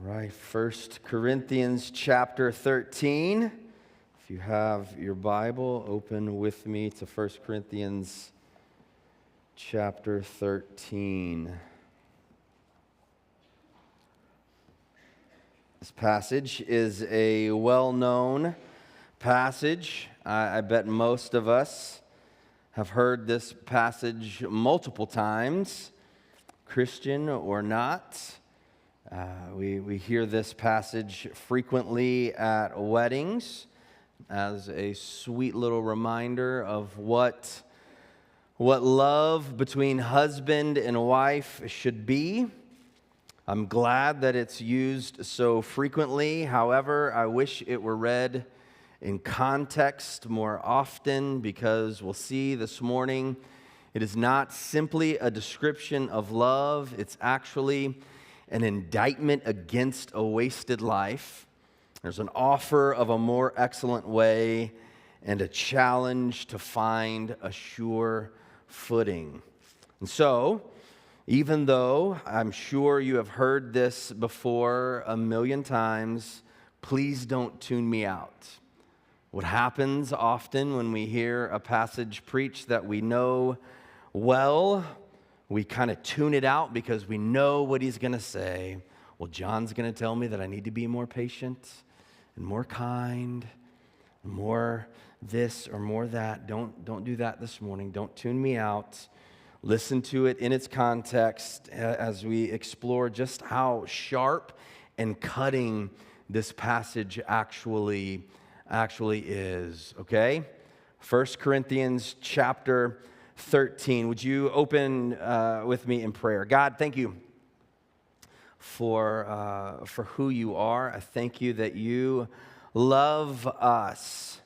All right, 1 Corinthians chapter 13. If you have your Bible, open with me to 1 Corinthians chapter 13. This passage is a well-known passage. I bet most of us have heard this passage multiple times, Christian or not. We hear this passage frequently at weddings as a sweet little reminder of what love between husband and wife should be. I'm glad that it's used so frequently. However, I wish it were read in context more often, because we'll see this morning it is not simply a description of love. It's actually an indictment against a wasted life. There's an offer of a more excellent way and a challenge to find a sure footing. And so, even though I'm sure you have heard this before a million times, please don't tune me out. What happens often when we hear a passage preached that we know well, we kind of tune it out because we know what he's going to say. Well, John's going to tell me that I need to be more patient and more kind, more this or more that. Don't do that this morning. Don't tune me out. Listen to it in its context as we explore just how sharp and cutting this passage actually is, okay? 1 Corinthians chapter 13. Would you open with me in prayer? God, thank you for who you are. I thank you that you love us,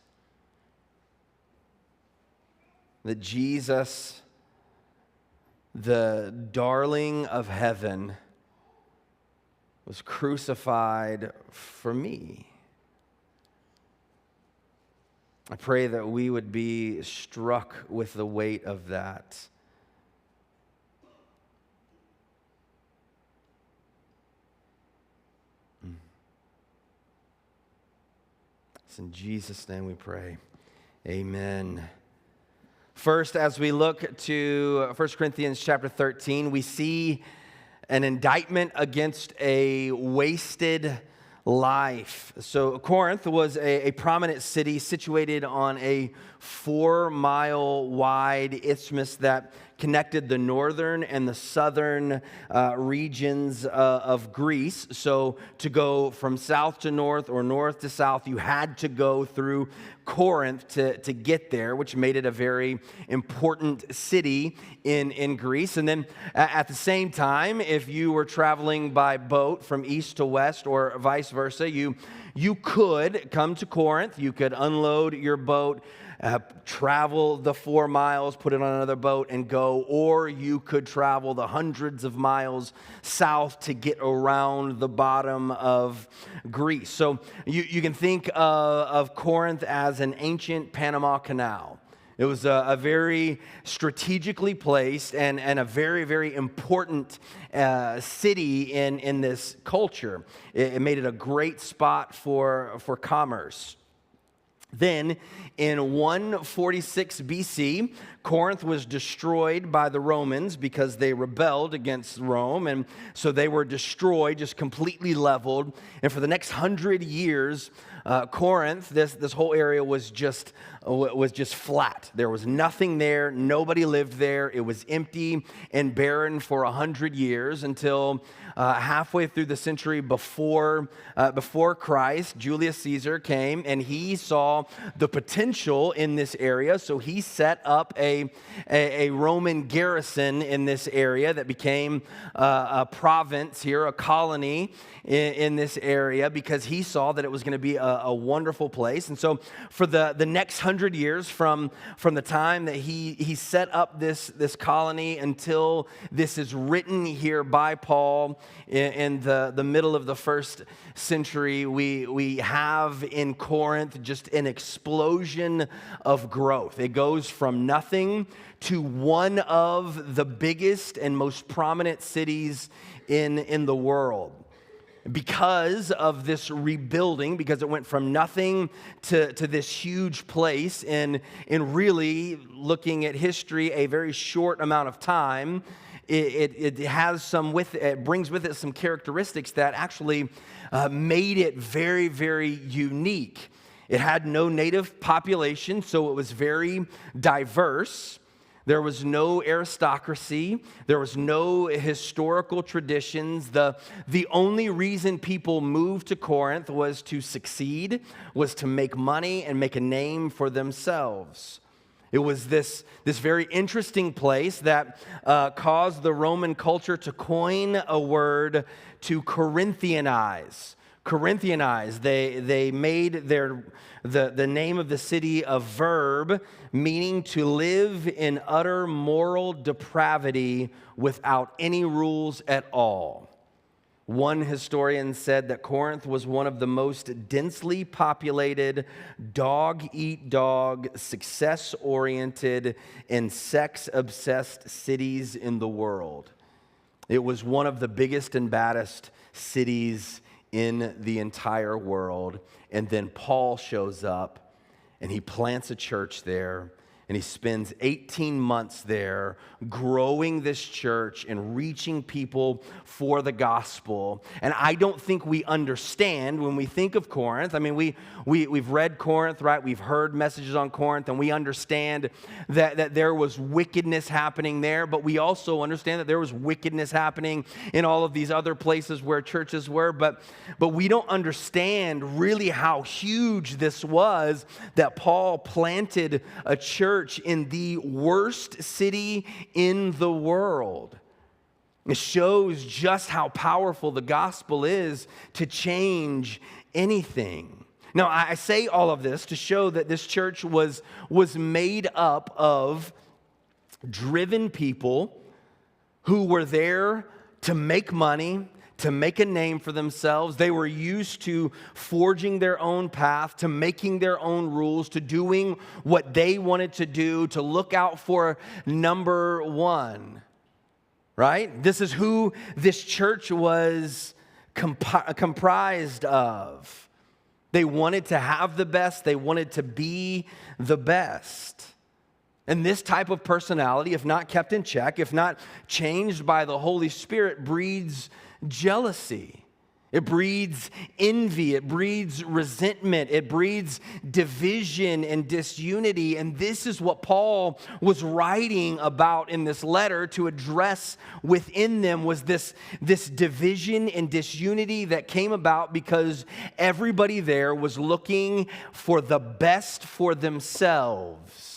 that Jesus, the darling of heaven, was crucified for me. I pray that we would be struck with the weight of that. It's in Jesus' name we pray. Amen. First, as we look to 1 Corinthians chapter 13, we see an indictment against a wasted life. So Corinth was a prominent city situated on a 4-mile wide isthmus that connected the northern and the southern regions of Greece. So to go from south to north or north to south, you had to go through Corinth to get there, which made it a very important city in Greece. And then at the same time, if you were traveling by boat from east to west or vice versa, you could come to Corinth. You could unload your boat, travel the 4 miles, put it on another boat and go, or you could travel the hundreds of miles south to get around the bottom of Greece. So you can think of Corinth as an ancient Panama Canal. It was a very strategically placed and a very, very important city in this culture. It made it a great spot for commerce. Then, in 146 BC, Corinth was destroyed by the Romans because they rebelled against Rome, and so they were destroyed, just completely leveled. And for the next 100 years, Corinth, this whole area was just flat. There was nothing there. Nobody lived there. It was empty and barren for 100 years until halfway through the century before Christ, Julius Caesar came and he saw the potential in this area. So he set up a Roman garrison in this area that became a province here, a colony in this area, because he saw that it was going to be a wonderful place. And so for the next 100 years, from the time that he set up this colony until this is written here by Paul in the middle of the first century, we have in Corinth just an explosion of growth. It goes from nothing to one of the biggest and most prominent cities in the world. because of this rebuilding, because it went from nothing to this huge place in really, looking at history, a very short amount of time, it has it brings with it some characteristics that actually made it very, very unique. It had no native population, so it was very diverse. There was no aristocracy. There was no historical traditions. The only reason people moved to Corinth was to succeed, was to make money and make a name for themselves. It was this very interesting place that caused the Roman culture to coin a word to Corinthianize. Corinthianize. They made the name of the city a verb, meaning to live in utter moral depravity without any rules at all. One historian said that Corinth was one of the most densely populated, dog-eat-dog, success-oriented, and sex-obsessed cities in the world. It was one of the biggest and baddest cities in the entire world. And then Paul shows up and he plants a church there, and he spends 18 months there growing this church and reaching people for the gospel. And I don't think we understand when we think of Corinth. I mean, we've read Corinth, right? We've heard messages on Corinth, and we understand that there was wickedness happening there, but we also understand that there was wickedness happening in all of these other places where churches were. But we don't understand really how huge this was, that Paul planted a church in the worst city in the world. It shows just how powerful the gospel is to change anything. Now, I say all of this to show that this church was made up of driven people who were there to make money, to make a name for themselves. They were used to forging their own path, to making their own rules, to doing what they wanted to do, to look out for number one, right? This is who this church was comprised of. They wanted to have the best. They wanted to be the best. And this type of personality, if not kept in check, if not changed by the Holy Spirit, breeds jealousy. It breeds envy. It breeds resentment. It breeds division and disunity. And this is what Paul was writing about in this letter to address within them, was this division and disunity that came about because everybody there was looking for the best for themselves.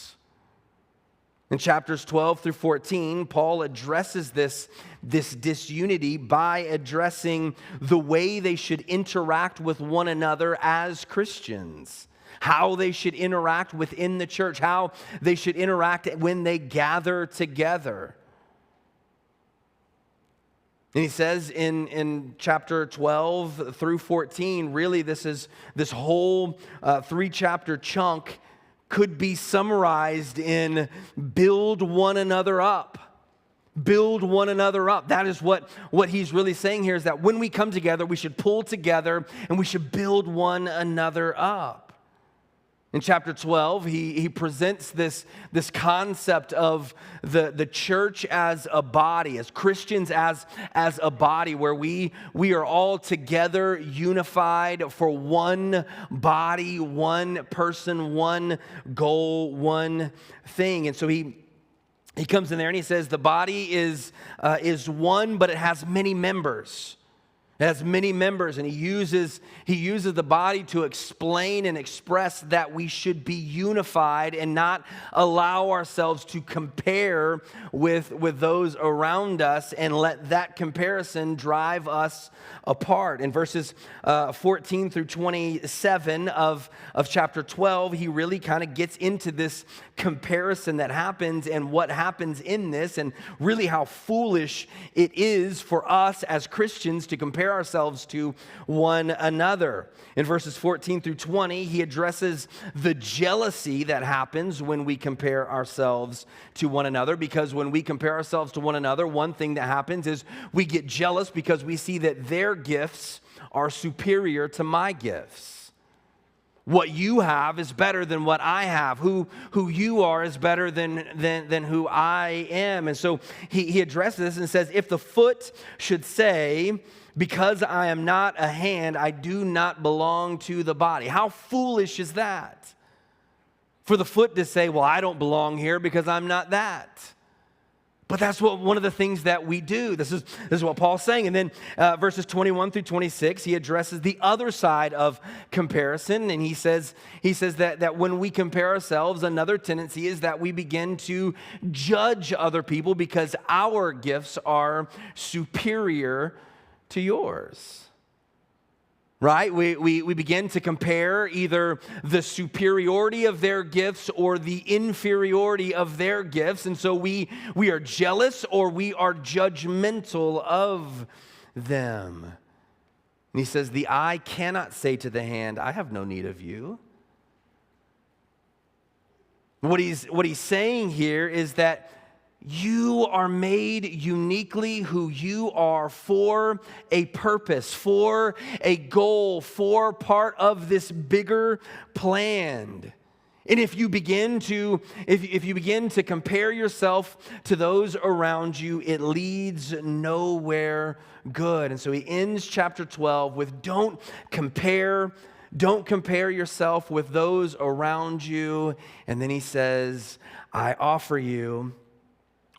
In chapters 12 through 14, Paul addresses this disunity by addressing the way they should interact with one another as Christians, how they should interact within the church, how they should interact when they gather together. And he says in chapter 12 through 14, really this whole 3-chapter chunk could be summarized in build one another up. Build one another up. That is what he's really saying here, is that when we come together, we should pull together and we should build one another up. In chapter 12, he presents this concept of the church as a body, as Christians as a body, where we are all together unified for one body, one person, one goal, one thing. And so he comes in there and he says the body is one, but it has many members. It has many members, and he uses the body to explain and express that we should be unified and not allow ourselves to compare with those around us and let that comparison drive us apart. In verses 14 through 27 of chapter 12, he really kind of gets into this comparison that happens and what happens in this, and really how foolish it is for us as Christians to compare compare ourselves to one another. In verses 14 through 20, he addresses the jealousy that happens when we compare ourselves to one another, because when we compare ourselves to one another, one thing that happens is we get jealous because we see that their gifts are superior to my gifts. What you have is better than what I have. Who you are is better than who I am. And so he addresses this and says, if the foot should say, because I am not a hand, I do not belong to the body. How foolish is that? For the foot to say, well, I don't belong here because I'm not that. But that's one of the things that we do. This is what Paul's saying. And then verses 21 through 26, he addresses the other side of comparison. And he says that when we compare ourselves, another tendency is that we begin to judge other people because our gifts are superior to yours. Right? We begin to compare either the superiority of their gifts or the inferiority of their gifts. And so we are jealous or we are judgmental of them. And he says, the eye cannot say to the hand, I have no need of you. What he's saying here is that you are made uniquely who you are for a purpose, for a goal, for part of this bigger plan. And if you begin to compare yourself to those around you, it leads nowhere good. And so he ends chapter 12 with don't compare yourself with those around you. And then he says, I offer you,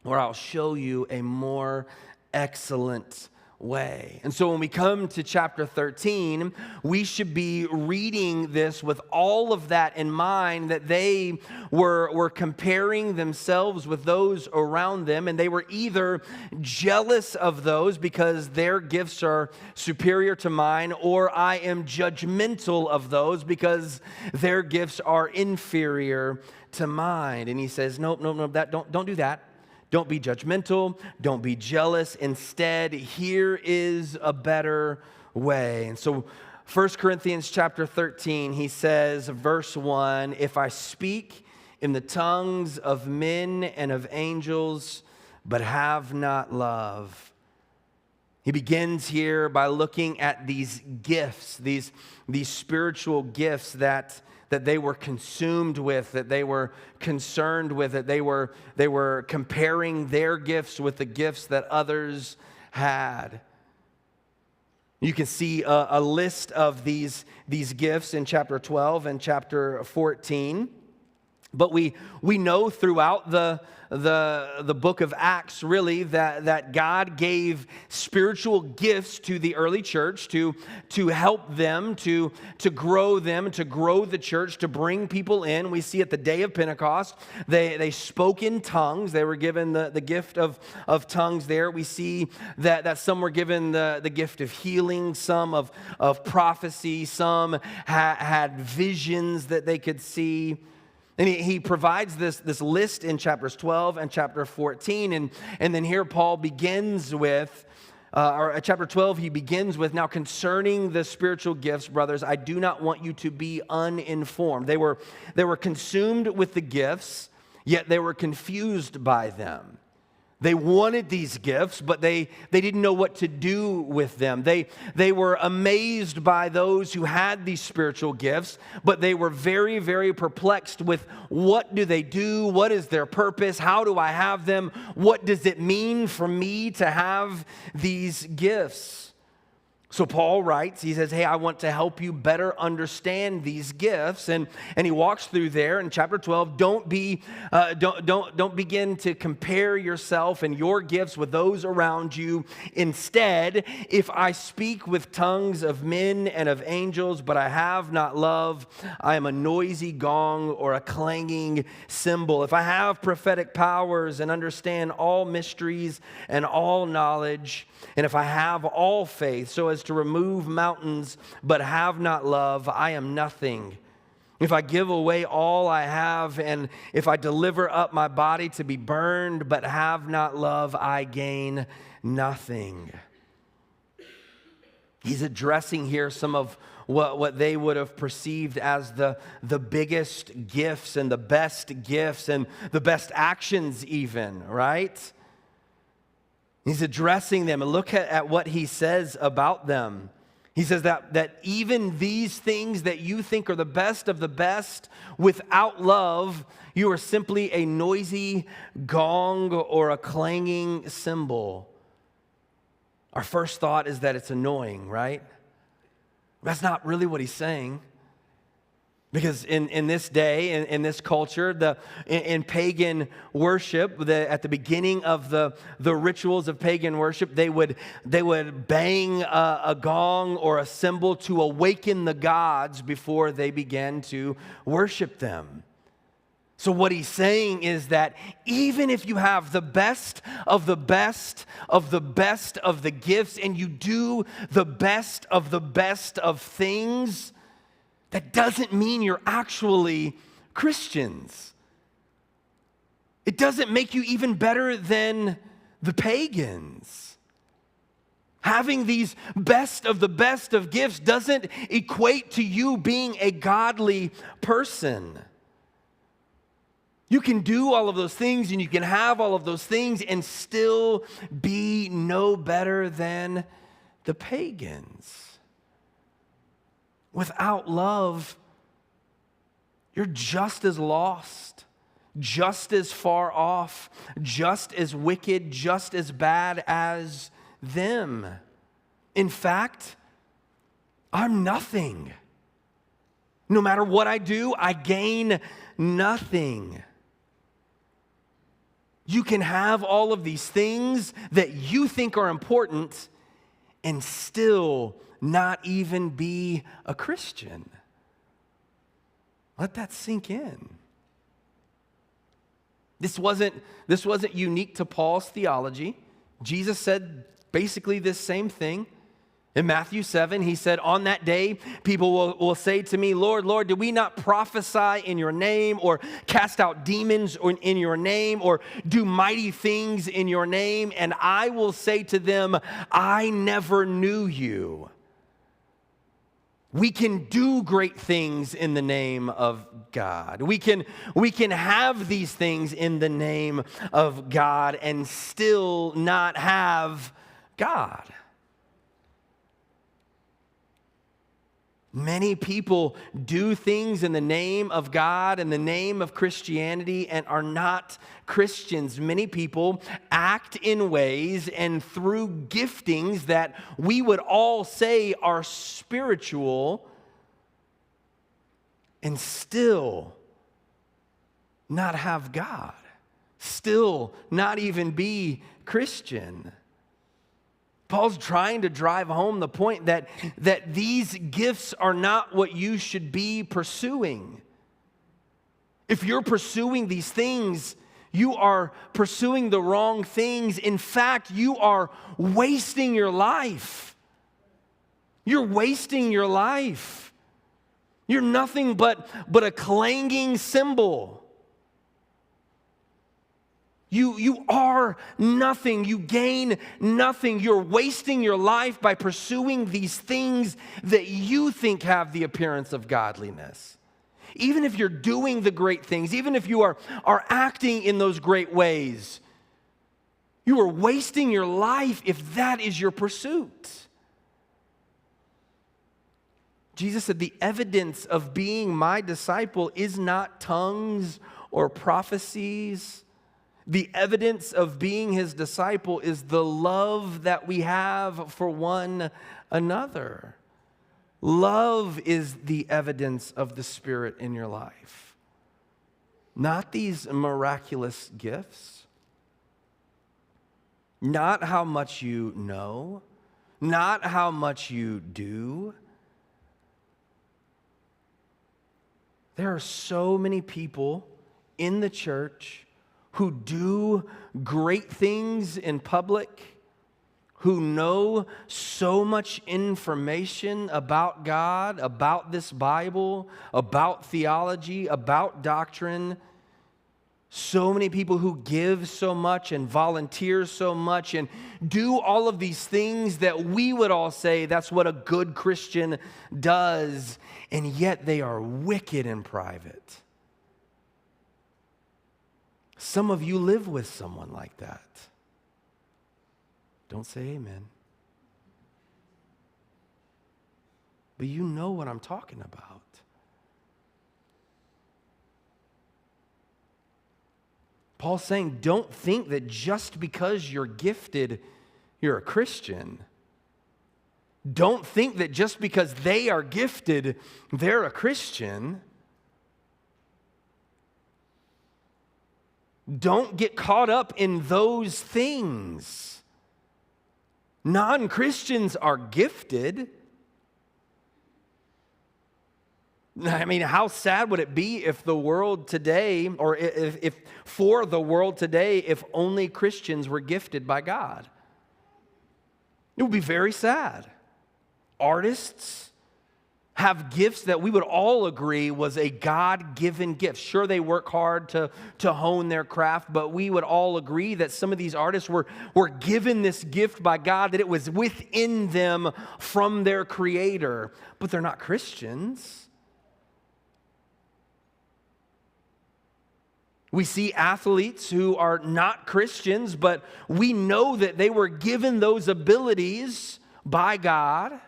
or I'll show you a more excellent way. And so when we come to chapter 13, we should be reading this with all of that in mind, that they were comparing themselves with those around them, and they were either jealous of those because their gifts are superior to mine, or I am judgmental of those because their gifts are inferior to mine. And he says, nope, don't do that. Don't be judgmental. Don't be jealous. Instead, here is a better way. And so 1 Corinthians chapter 13, he says, verse 1, if I speak in the tongues of men and of angels, but have not love. He begins here by looking at these gifts, these spiritual gifts that they were consumed with, that they were concerned with, that they were comparing their gifts with the gifts that others had. You can see a list of these gifts in chapter 12 and chapter 14. But we know throughout the book of Acts, really, that God gave spiritual gifts to the early church to help them, to grow them, to grow the church, to bring people in. We see at the day of Pentecost, they spoke in tongues. They were given the gift of tongues there. We see that some were given the gift of healing, some of prophecy, some had visions that they could see. And he provides this list in chapters 12 and chapter 14. And then here Paul begins with, or at chapter 12, he begins with, now concerning the spiritual gifts, brothers, I do not want you to be uninformed. They were consumed with the gifts, yet they were confused by them. They wanted these gifts, but they didn't know what to do with them. They were amazed by those who had these spiritual gifts, but they were very, very perplexed with what do they do? What is their purpose? How do I have them? What does it mean for me to have these gifts? So Paul writes, he says, hey, I want to help you better understand these gifts. And he walks through there in chapter 12, don't begin to compare yourself and your gifts with those around you. Instead, if I speak with tongues of men and of angels, but I have not love, I am a noisy gong or a clanging cymbal. If I have prophetic powers and understand all mysteries and all knowledge, and if I have all faith so as to remove mountains but have not love, I am nothing. If I give away all I have, and if I deliver up my body to be burned but have not love, I gain nothing. He's addressing here some of what they would have perceived as the biggest gifts and the best actions even, right? He's addressing them, and look at what he says about them. He says that even these things that you think are the best of the best, without love, you are simply a noisy gong or a clanging cymbal. Our first thought is that it's annoying, right? That's not really what he's saying. Because in this day, in this culture, in pagan worship, at the beginning of the rituals of pagan worship, they would bang a gong or a cymbal to awaken the gods before they began to worship them. So what he's saying is that even if you have the best of the best of the best of the gifts, and you do the best of things, that doesn't mean you're actually Christians. It doesn't make you even better than the pagans. Having these best of the best of gifts doesn't equate to you being a godly person. You can do all of those things and you can have all of those things and still be no better than the pagans. Without love, you're just as lost, just as far off, just as wicked, just as bad as them. In fact, I'm nothing. No matter what I do, I gain nothing. You can have all of these things that you think are important and still not even be a Christian. Let that sink in. This wasn't unique to Paul's theology. Jesus said basically this same thing. In Matthew 7, he said, on that day, people will say to me, Lord, Lord, did we not prophesy in your name, or cast out demons in your name, or do mighty things in your name? And I will say to them, I never knew you. We can do great things in the name of God. We can have these things in the name of God and still not have God. Many people do things in the name of God, in the name of Christianity, and are not Christians. Many people act in ways and through giftings that we would all say are spiritual and still not have God, still not even be Christian. Paul's trying to drive home the point that these gifts are not what you should be pursuing. If you're pursuing these things, you are pursuing the wrong things. In fact, you are wasting your life. You're wasting your life. You're nothing but a clanging cymbal. You are nothing. You gain nothing. You're wasting your life by pursuing these things that you think have the appearance of godliness. Even if you're doing the great things, even if you are acting in those great ways, you are wasting your life if that is your pursuit. Jesus said, the evidence of being my disciple is not tongues or prophecies. The evidence of being his disciple is the love that we have for one another. Love is the evidence of the Spirit in your life, not these miraculous gifts, not how much you know, not how much you do. There are so many people in the church who do great things in public, who know so much information about God, about this Bible, about theology, about doctrine, So many people who give so much and volunteer so much and do all of these things that we would all say that's what a good Christian does, and yet they are wicked in private. Some of you live with someone like that. Don't say amen. But you know what I'm talking about. Paul's saying, don't think that just because you're gifted, you're a Christian. Don't think that just because they are gifted, they're a Christian. Don't get caught up in those things. Non-Christians are gifted. I mean, how sad would it be if the world today, or if for the world today, if only Christians were gifted by God? It would be very sad. Artists have gifts that we would all agree was a God-given gift. Sure, they work hard to hone their craft, but we would all agree that some of these artists were given this gift by God, that it was within them from their Creator, but they're not Christians. We see athletes who are not Christians, but we know that they were given those abilities by God.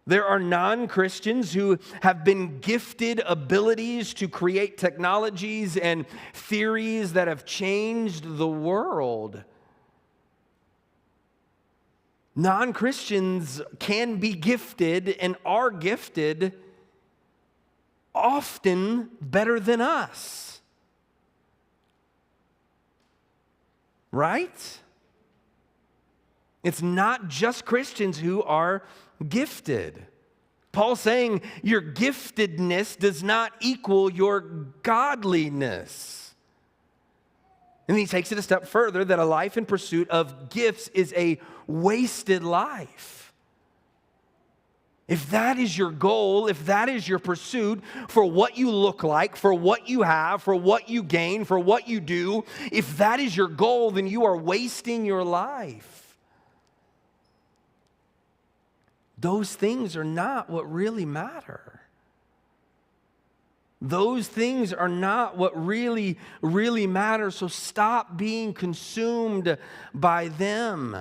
There are non-Christians who have been gifted abilities to create technologies and theories that have changed the world. Non-Christians can be gifted and are gifted often better than us. Right? It's not just Christians who are gifted. Paul's saying your giftedness does not equal your godliness. And he takes it a step further, that a life in pursuit of gifts is a wasted life. If that is your goal, if that is your pursuit for what you look like, for what you have, for what you gain, for what you do, if that is your goal, then you are wasting your life. Those things are not what really matter. Those things are not what really matter, so stop being consumed by them.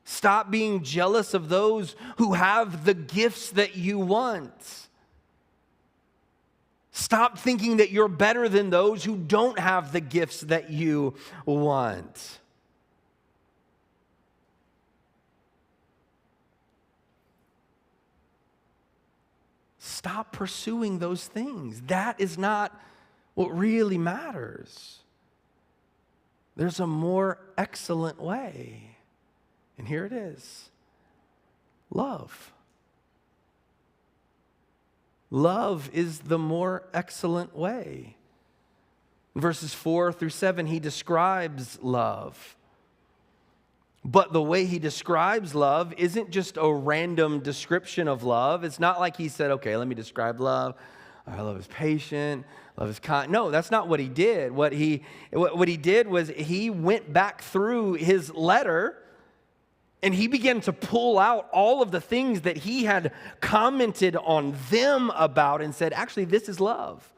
Stop being jealous of those who have the gifts that you want. Stop thinking that you're better than those who don't have the gifts that you want. Stop pursuing those things. That is not what really matters. There's a more excellent way. And here it is. Love. Love is the more excellent way. In verses 4 through 7, he describes love. But the way he describes love isn't just a random description of love. It's not like he said, okay, let me describe love. Love is patient. Love is kind. No, that's not what he did. What he did was he went back through his letter and he began to pull out all of the things that he had commented on them about and said, actually, this is love.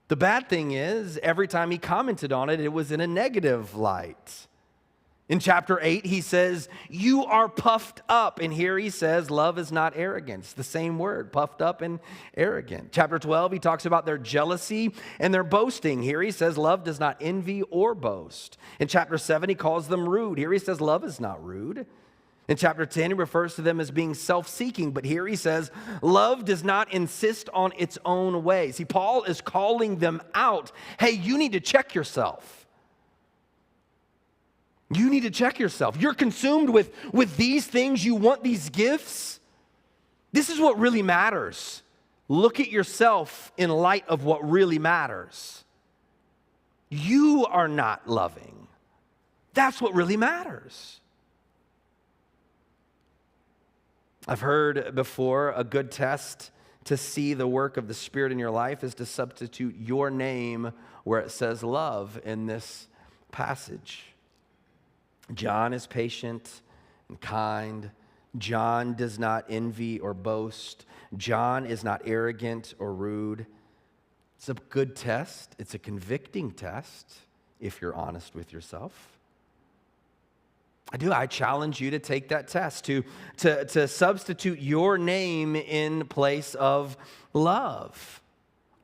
The bad thing is, every time he commented on it, it was in a negative light. In chapter 8, he says, you are puffed up. And here he says, love is not arrogance. The same word, puffed up and arrogant. Chapter 12, he talks about their jealousy and their boasting. Here he says, love does not envy or boast. In chapter 7, he calls them rude. Here he says, love is not rude. In chapter 10, he refers to them as being self-seeking. But here he says, love does not insist on its own way. See, Paul is calling them out. Hey, you need to check yourself. You need to check yourself. You're consumed with these things. You want these gifts. This is what really matters. Look at yourself in light of what really matters. You are not loving. That's what really matters. I've heard before a good test to see the work of the Spirit in your life is to substitute your name where it says love in this passage. John is patient and kind. John does not envy or boast. John is not arrogant or rude. It's a good test. It's a convicting test if you're honest with yourself. I challenge you to take that test, to substitute your name in place of love.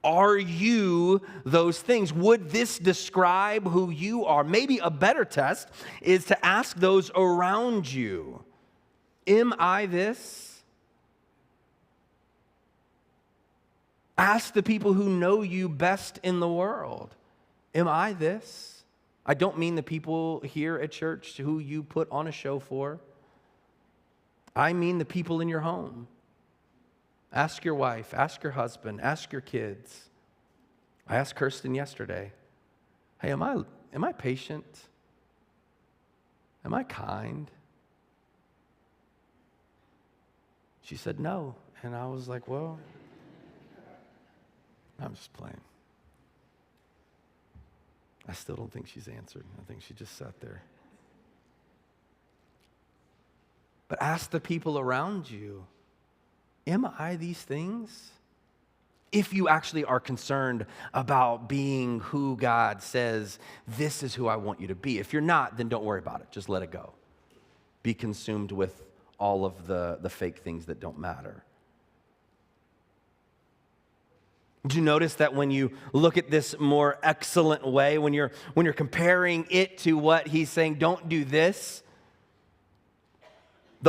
Are you those things? Would this describe who you are? Maybe a better test is to ask those around you, am I this? Ask the people who know you best in the world, am I this? I don't mean the people here at church who you put on a show for. I mean the people in your home. Ask your wife, ask your husband, ask your kids. I asked Kirsten yesterday, hey, am I patient? Am I kind? She said no. And I was like, well, I'm just playing. I still don't think she's answered. I think she just sat there. But ask the people around you, am I these things? If you actually are concerned about being who God says, this is who I want you to be. If you're not, then don't worry about it. Just let it go. Be consumed with all of the fake things that don't matter. Did you notice that when you look at this more excellent way, when you're comparing it to what he's saying, don't do this,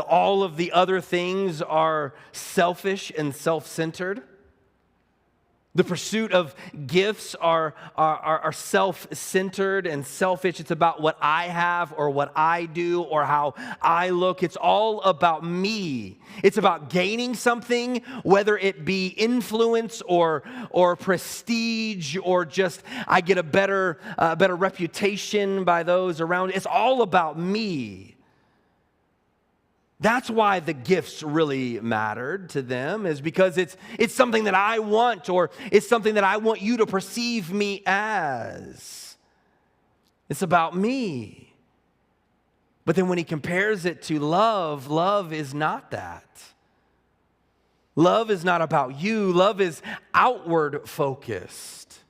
all of the other things are selfish and self-centered. The pursuit of gifts are self-centered and selfish. It's about what I have or what I do or how I look. It's all about me. It's about gaining something, whether it be influence or prestige or just I get a better reputation by those around. It's all about me. That's why the gifts really mattered to them, is because it's something that I want, or it's something that I want you to perceive me as. It's about me. But then when he compares it to love, love is not that. Love is not about you. Love is outward focused.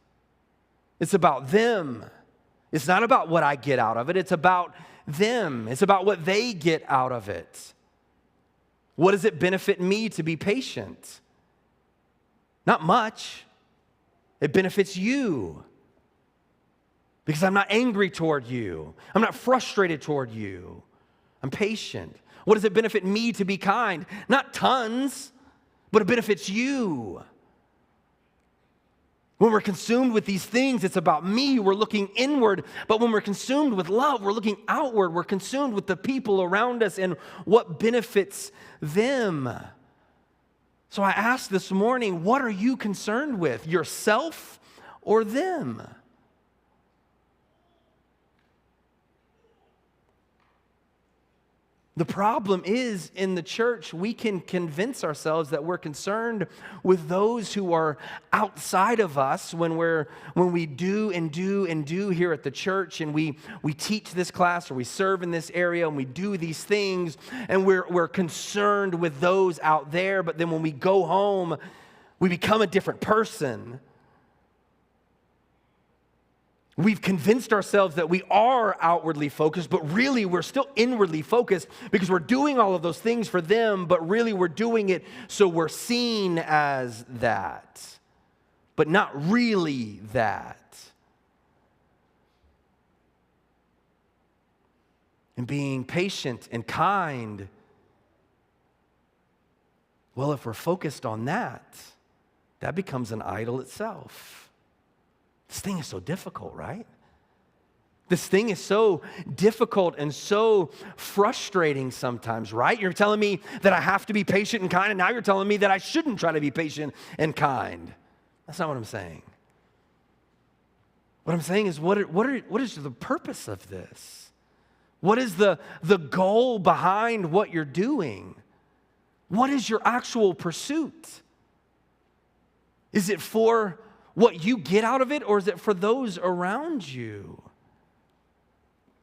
It's about them. It's not about what I get out of it. It's about them. It's about what they get out of it. What does it benefit me to be patient? Not much. It benefits you. Because I'm not angry toward you. I'm not frustrated toward you. I'm patient. What does it benefit me to be kind? Not tons, but it benefits you. When we're consumed with these things, it's about me. We're looking inward. But when we're consumed with love, we're looking outward. We're consumed with the people around us and what benefits them. So I asked this morning, what are you concerned with? Yourself or them? The problem is, in the church, we can convince ourselves that we're concerned with those who are outside of us when we do here at the church, and we teach this class or we serve in this area and we do these things, and we're concerned with those out there. But then when we go home, we become a different person. We've convinced ourselves that we are outwardly focused, but really we're still inwardly focused because we're doing all of those things for them, but really we're doing it so we're seen as that, but not really that. And being patient and kind, well, if we're focused on that, that becomes an idol itself. This thing is so difficult, right? This thing is so difficult and so frustrating sometimes, right? You're telling me that I have to be patient and kind, and now you're telling me that I shouldn't try to be patient and kind. That's not what I'm saying. What I'm saying is, what is the purpose of this? What is the goal behind what you're doing? What is your actual pursuit? Is it for what you get out of it, or is it for those around you?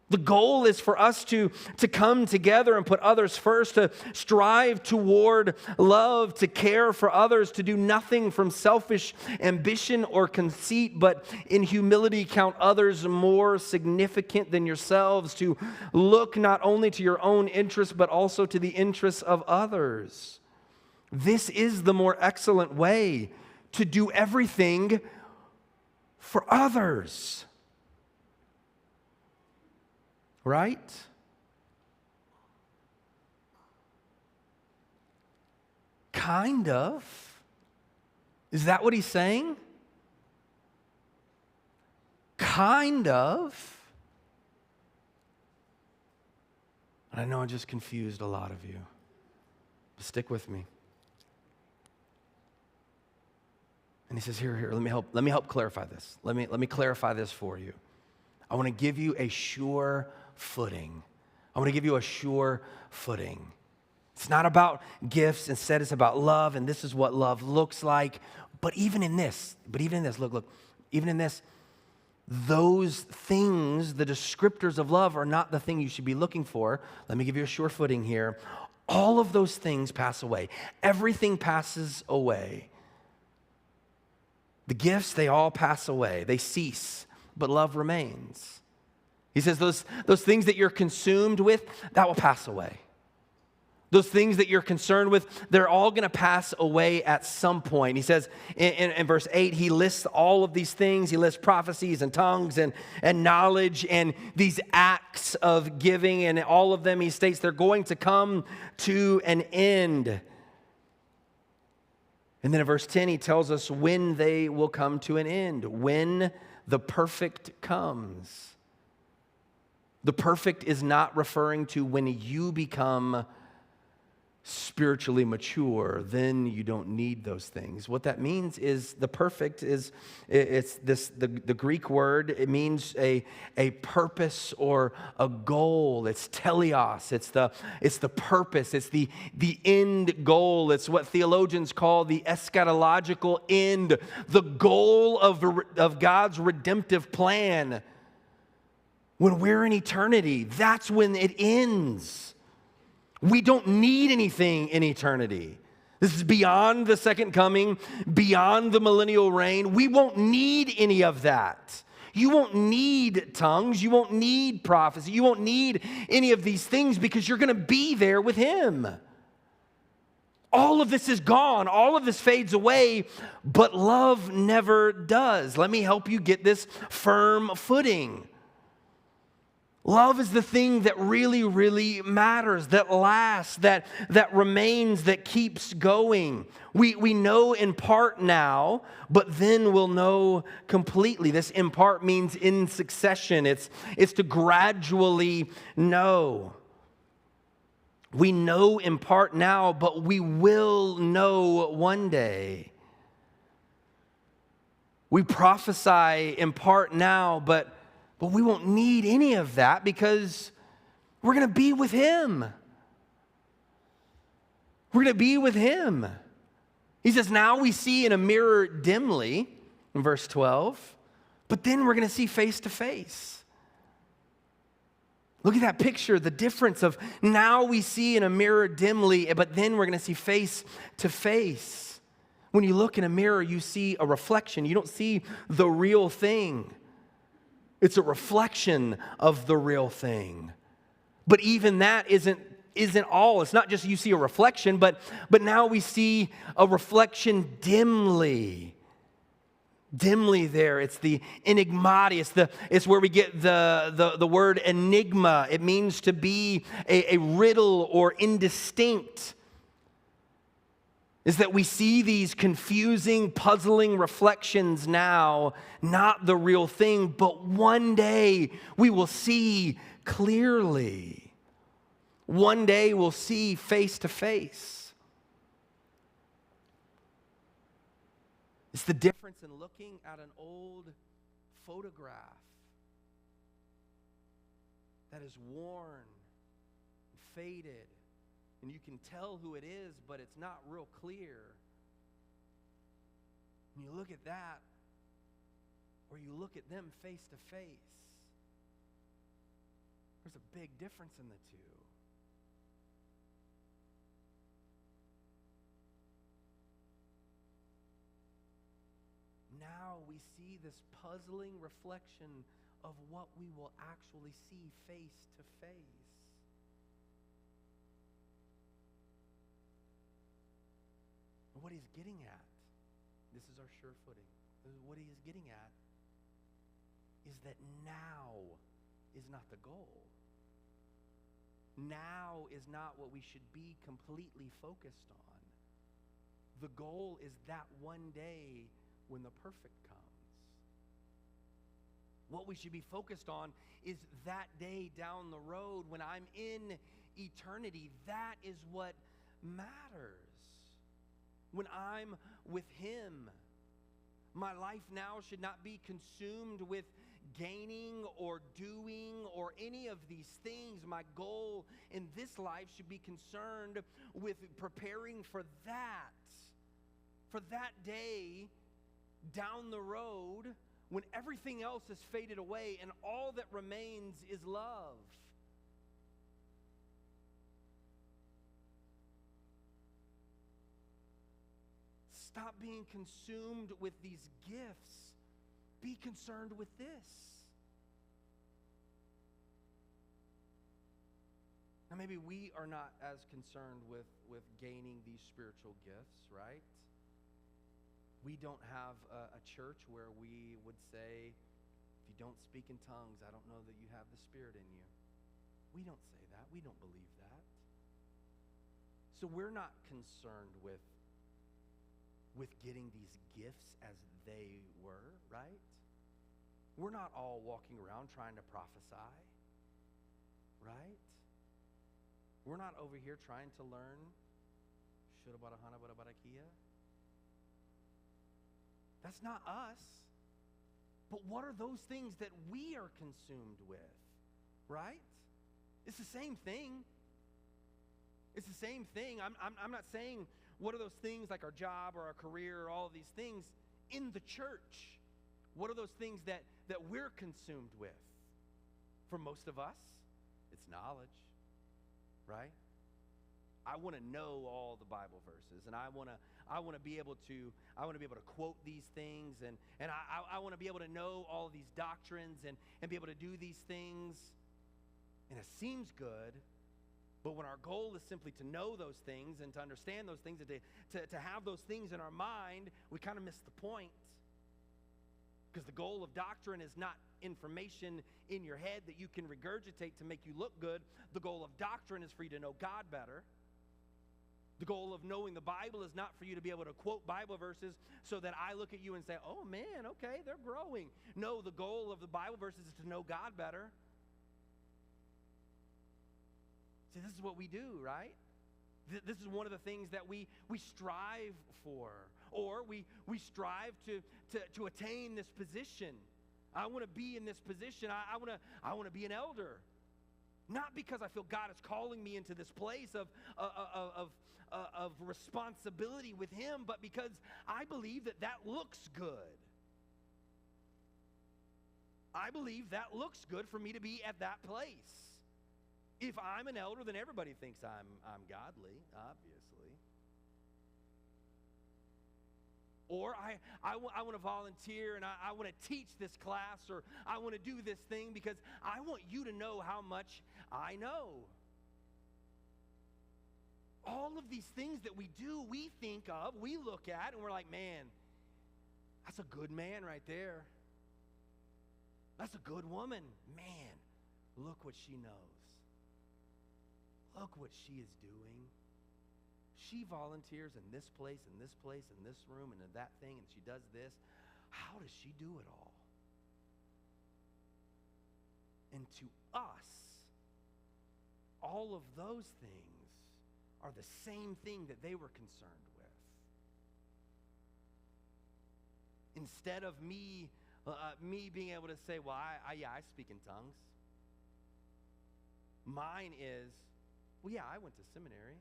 The goal is for us to come together and put others first, to strive toward love, to care for others, to do nothing from selfish ambition or conceit, but in humility count others more significant than yourselves, to look not only to your own interests, but also to the interests of others. This is the more excellent way to do everything for others. Right? Kind of. Is that what he's saying? Kind of. And I know I just confused a lot of you. But stick with me. And he says, here, let me help clarify this. Let me clarify this for you. I want to give you a sure footing. I want to give you a sure footing. It's not about gifts. Instead, it's about love, and this is what love looks like. But even in this, look, even in this, those things, the descriptors of love, are not the thing you should be looking for. Let me give you a sure footing here. All of those things pass away. Everything passes away. The gifts, they all pass away. They cease, but love remains. He says those things that you're consumed with, that will pass away. Those things that you're concerned with, they're all going to pass away at some point. He says in verse 8, he lists all of these things. He lists prophecies and tongues and knowledge and these acts of giving. And all of them, he states, they're going to come to an end. And then in verse 10, he tells us when they will come to an end, when the perfect comes. The perfect is not referring to when you become spiritually mature, then you don't need those things. What that means is the perfect is, it's this, the Greek word, it means a purpose or a goal. It's teleos, it's the purpose, it's the end goal. It's what theologians call the eschatological end, the goal of God's redemptive plan. When we're in eternity, that's when it ends. We don't need anything in eternity. This is beyond the second coming, beyond the millennial reign. We won't need any of that. You won't need tongues. You won't need prophecy. You won't need any of these things because you're going to be there with Him. All of this is gone. All of this fades away, but love never does. Let me help you get this firm footing. Love is the thing that really, really matters, that lasts, that remains, that keeps going. We know in part now, but then we'll know completely. This in part means in succession. It's to gradually know. We know in part now, but we will know one day. We prophesy in part now, but we won't need any of that because we're going to be with Him. We're going to be with Him. He says, now we see in a mirror dimly, in verse 12, but then we're going to see face to face. Look at that picture, the difference of now we see in a mirror dimly, but then we're going to see face to face. When you look in a mirror, you see a reflection. You don't see the real thing. It's a reflection of the real thing. But even that isn't all. It's not just you see a reflection, but now we see a reflection dimly. Dimly there. It's the enigmati. It's where we get the word enigma. It means to be a riddle or indistinct. Is that we see these confusing, puzzling reflections now, not the real thing, but one day we will see clearly. One day we'll see face to face. It's the difference in looking at an old photograph that is worn, faded, and you can tell who it is, but it's not real clear. When you look at that, or you look at them face to face, there's a big difference in the two. Now we see this puzzling reflection of what we will actually see face to face. What he's getting at, this is our sure footing. What he is getting at is that now is not the goal. Now is not what we should be completely focused on. The goal is that one day when the perfect comes. What we should be focused on is that day down the road when I'm in eternity. That is what matters. When I'm with him. My life now should not be consumed with gaining or doing or any of these things. My goal in this life should be concerned with preparing for that day down the road when everything else has faded away and all that remains is love. Stop being consumed with these gifts. Be concerned with this. Now, maybe we are not as concerned with gaining these spiritual gifts, right? We don't have a church where we would say, if you don't speak in tongues, I don't know that you have the Spirit in you. We don't say that. We don't believe that. So we're not concerned with getting these gifts as they were, right? We're not all walking around trying to prophesy, right? We're not over here trying to learn Shurabadahana Barabarakia. That's not us. But what are those things that we are consumed with, right? It's the same thing. It's the same thing. I'm not saying what are those things like our job or our career or all of these things in the church. What are those things that we're consumed with? For most of us, it's knowledge, right? I want to know all the Bible verses, and I want to be able to quote these things, and I want to be able to know all of these doctrines and be able to do these things. And it seems good. But when our goal is simply to know those things and to understand those things and to have those things in our mind, we kind of miss the point. Because the goal of doctrine is not information in your head that you can regurgitate to make you look good. The goal of doctrine is for you to know God better. The goal of knowing the Bible is not for you to be able to quote Bible verses so that I look at you and say, oh man, okay, they're growing. No, the goal of the Bible verses is to know God better. See, this is what we do, right? This is one of the things that we strive for, or we strive to attain this position. I want to be in this position. I want to be an elder, not because I feel God is calling me into this place of responsibility with Him, but because I believe that looks good. I believe that looks good for me to be at that place. If I'm an elder, then everybody thinks I'm godly, obviously. Or I want to volunteer and I want to teach this class, or I want to do this thing because I want you to know how much I know. All of these things that we do, we think of, we look at, and we're like, man, that's a good man right there. That's a good woman. Man, look what she knows. Look what she is doing. She volunteers in this place, in this place, in this room, and in that thing, and she does this. How does she do it all? And to us, all of those things are the same thing that they were concerned with. Instead of me being able to say, well, I speak in tongues. Mine is, well, yeah, I went to seminary.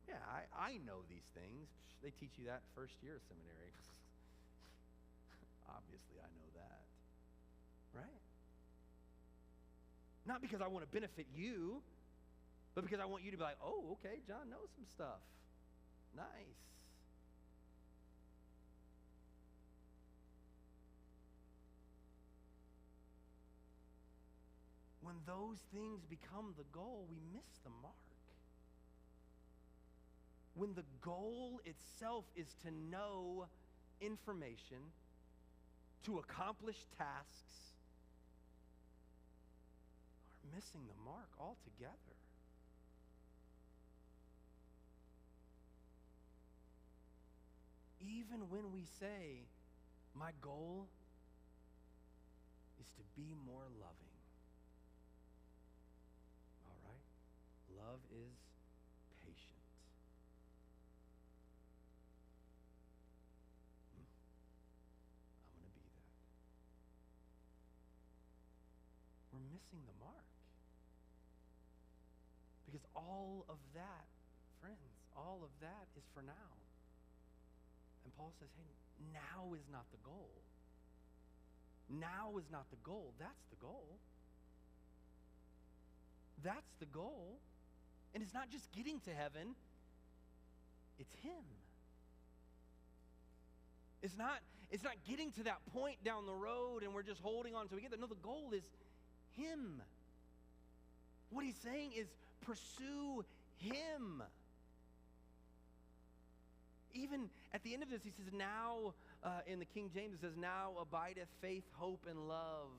Yeah, I know these things. They teach you that first year of seminary. Obviously, I know that. Right? Not because I want to benefit you, but because I want you to be like, oh, okay, John knows some stuff. Nice. When those things become the goal, we miss the mark. When the goal itself is to know information, to accomplish tasks, we're missing the mark altogether. Even when we say, my goal is to be more loving. All right? Love is patient. I'm going to be that. We're missing the mark. Because all of that, friends, all of that is for now. And Paul says, hey, now is not the goal. Now is not the goal. That's the goal. That's the goal. And it's not just getting to heaven, it's Him. It's not getting to that point down the road and we're just holding on until we get there. No, the goal is Him. What he's saying is pursue Him. Even at the end of this, he says, now, in the King James, it says, now abideth faith, hope, and love.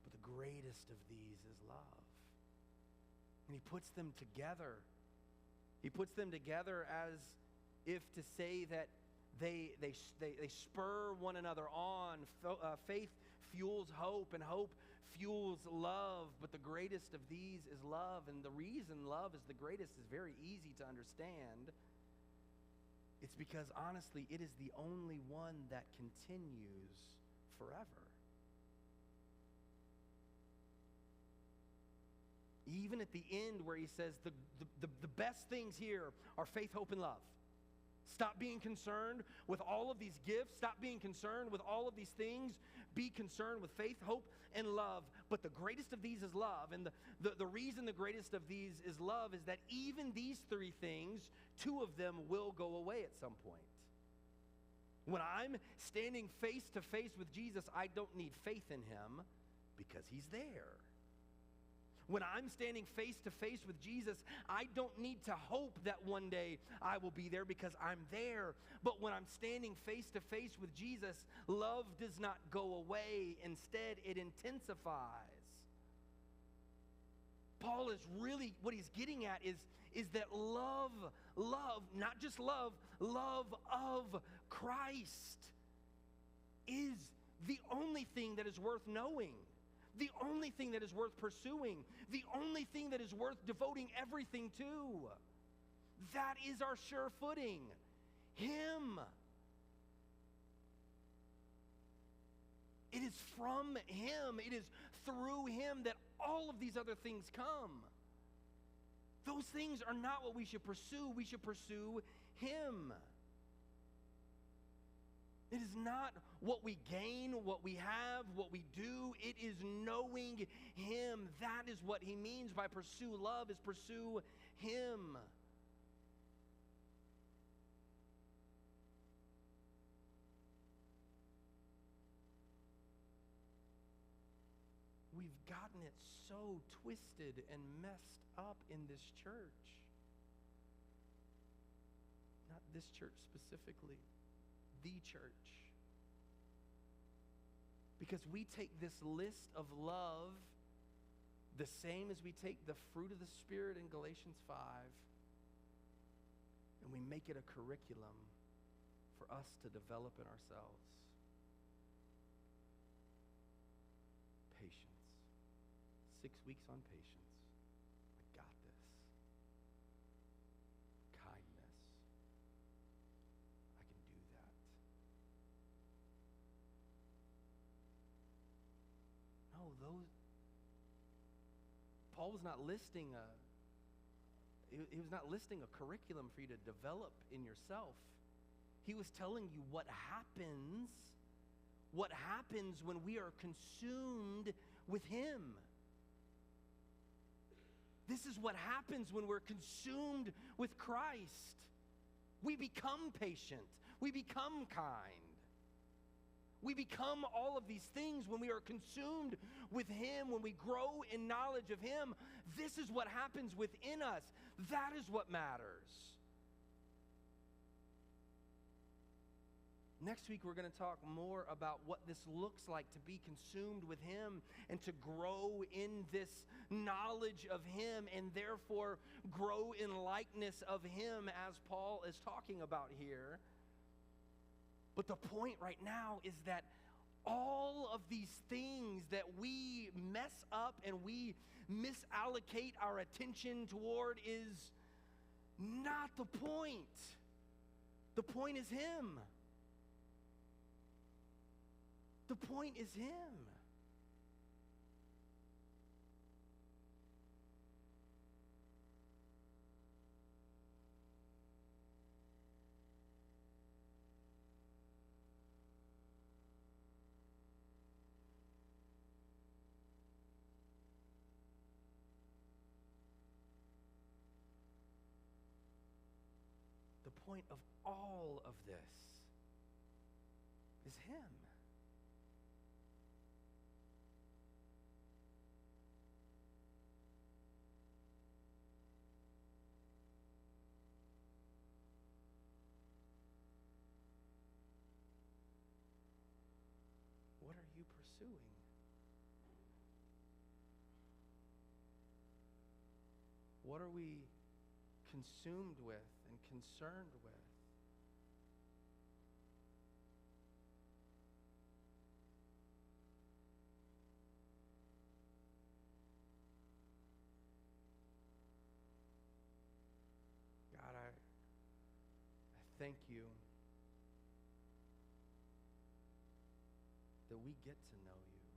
But the greatest of these is love. And he puts them together. He puts them together as if to say that they spur one another on. Faith fuels hope, and hope fuels love. But the greatest of these is love. And the reason love is the greatest is very easy to understand. It's because, honestly, it is the only one that continues forever. Even at the end where he says the best things here are faith, hope, and love. Stop being concerned with all of these gifts. Stop being concerned with all of these things. Be concerned with faith, hope, and love. But the greatest of these is love. And the reason the greatest of these is love is that even these three things, two of them will go away at some point. When I'm standing face to face with Jesus, I don't need faith in Him because He's there. When I'm standing face to face with Jesus, I don't need to hope that one day I will be there because I'm there. But when I'm standing face to face with Jesus, love does not go away. Instead, it intensifies. Paul is really, what he's getting at is that love, not just love of Christ is the only thing that is worth knowing. The only thing that is worth pursuing, the only thing that is worth devoting everything to. That is our sure footing. Him. It is from Him, it is through Him that all of these other things come. Those things are not what we should pursue. We should pursue Him. It is not what we gain, what we have, what we do. It is knowing Him. That is what he means by pursue love, is pursue Him. We've gotten it so twisted and messed up in this church. Not this church specifically. The church. Because we take this list of love the same as we take the fruit of the Spirit in Galatians 5, and we make it a curriculum for us to develop in ourselves. Patience. 6 weeks on patience. I got this. Kindness. No, Paul was not listing He was not listing a curriculum for you to develop in yourself. He was telling you what happens when we are consumed with him. This is what happens when we're consumed with Christ. We become patient. We become kind. We become all of these things when we are consumed with him, when we grow in knowledge of him. This is what happens within us. That is what matters. Next week, we're going to talk more about what this looks like to be consumed with him and to grow in this knowledge of him and therefore grow in likeness of him, as Paul is talking about here. But the point right now is that all of these things that we mess up and we misallocate our attention toward is not the point. The point is him. The point is him. The point of all of this is him. What are you pursuing? What are we consumed with and concerned with? God, I thank you that we get to know you.